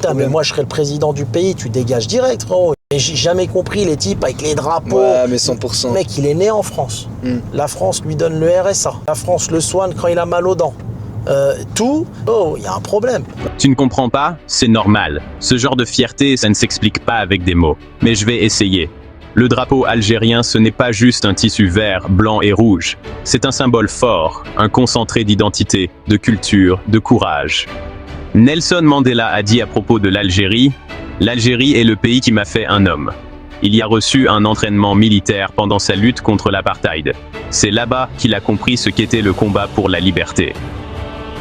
Putain, mais moi je serais le président du pays, tu dégages direct, frérot. Et j'ai jamais compris les types avec les drapeaux. Ouais, mais 100%. Le mec, il est né en France. La France lui donne le RSA. La France le soigne quand il a mal aux dents. Il y a un problème. Tu ne comprends pas? C'est normal. Ce genre de fierté, ça ne s'explique pas avec des mots. Mais je vais essayer. Le drapeau algérien, ce n'est pas juste un tissu vert, blanc et rouge. C'est un symbole fort, un concentré d'identité, de culture, de courage. Nelson Mandela a dit à propos de l'Algérie, « L'Algérie est le pays qui m'a fait un homme. Il y a reçu un entraînement militaire pendant sa lutte contre l'apartheid. C'est là-bas qu'il a compris ce qu'était le combat pour la liberté. »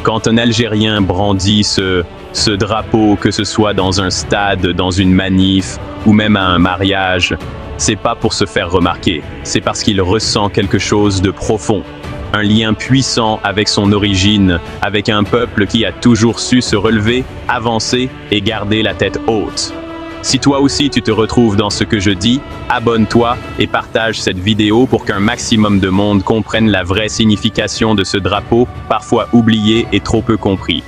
Quand un Algérien brandit ce drapeau, que ce soit dans un stade, dans une manif ou même à un mariage, c'est pas pour se faire remarquer, c'est parce qu'il ressent quelque chose de profond, un lien puissant avec son origine, avec un peuple qui a toujours su se relever, avancer et garder la tête haute. Si toi aussi tu te retrouves dans ce que je dis, abonne-toi et partage cette vidéo pour qu'un maximum de monde comprenne la vraie signification de ce drapeau, parfois oublié et trop peu compris.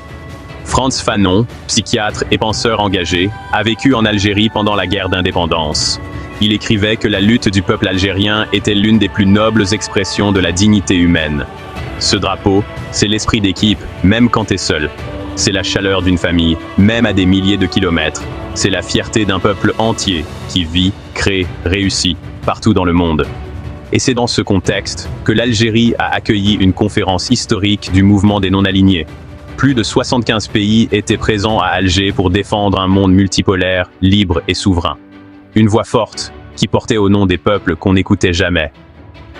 Frantz Fanon, psychiatre et penseur engagé, a vécu en Algérie pendant la guerre d'indépendance. Il écrivait que la lutte du peuple algérien était l'une des plus nobles expressions de la dignité humaine. Ce drapeau, c'est l'esprit d'équipe, même quand t'es seul. C'est la chaleur d'une famille, même à des milliers de kilomètres. C'est la fierté d'un peuple entier qui vit, crée, réussit, partout dans le monde. Et c'est dans ce contexte que l'Algérie a accueilli une conférence historique du mouvement des non-alignés. Plus de 75 pays étaient présents à Alger pour défendre un monde multipolaire, libre et souverain. Une voix forte qui portait au nom des peuples qu'on n'écoutait jamais.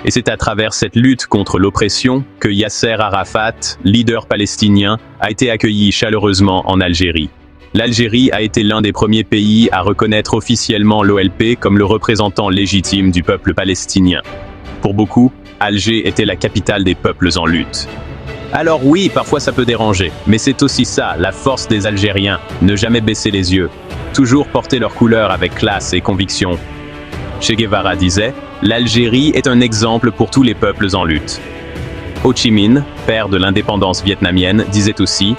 Et c'est à travers cette lutte contre l'oppression que Yasser Arafat, leader palestinien, a été accueilli chaleureusement en Algérie. L'Algérie a été l'un des premiers pays à reconnaître officiellement l'OLP comme le représentant légitime du peuple palestinien. Pour beaucoup, Alger était la capitale des peuples en lutte. Alors oui, parfois ça peut déranger, mais c'est aussi ça, la force des Algériens, ne jamais baisser les yeux, toujours porter leurs couleurs avec classe et conviction. Che Guevara disait, l'Algérie est un exemple pour tous les peuples en lutte. Ho Chi Minh, père de l'indépendance vietnamienne, disait aussi,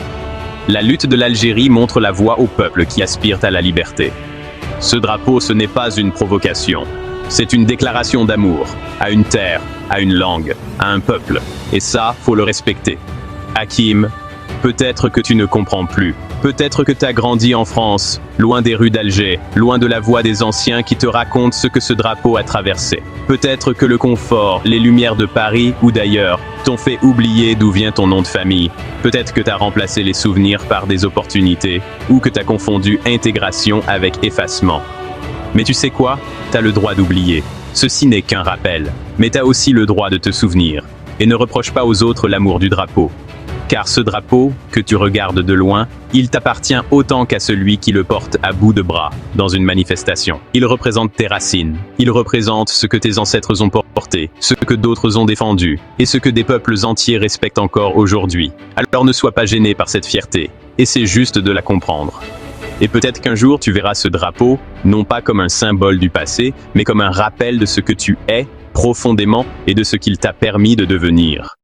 la lutte de l'Algérie montre la voie aux peuples qui aspirent à la liberté. Ce drapeau, ce n'est pas une provocation. C'est une déclaration d'amour, à une terre, à une langue, à un peuple. Et ça, faut le respecter. Hakim, peut-être que tu ne comprends plus. Peut-être que tu as grandi en France, loin des rues d'Alger, loin de la voix des anciens qui te racontent ce que ce drapeau a traversé. Peut-être que le confort, les lumières de Paris ou d'ailleurs, t'ont fait oublier d'où vient ton nom de famille. Peut-être que tu as remplacé les souvenirs par des opportunités, ou que tu as confondu intégration avec effacement. Mais tu sais quoi? T'as le droit d'oublier. Ceci n'est qu'un rappel. Mais t'as aussi le droit de te souvenir. Et ne reproche pas aux autres l'amour du drapeau. Car ce drapeau, que tu regardes de loin, il t'appartient autant qu'à celui qui le porte à bout de bras, dans une manifestation. Il représente tes racines. Il représente ce que tes ancêtres ont porté, ce que d'autres ont défendu, et ce que des peuples entiers respectent encore aujourd'hui. Alors ne sois pas gêné par cette fierté. Essaie juste de la comprendre. Et peut-être qu'un jour tu verras ce drapeau, non pas comme un symbole du passé, mais comme un rappel de ce que tu es, profondément, et de ce qu'il t'a permis de devenir.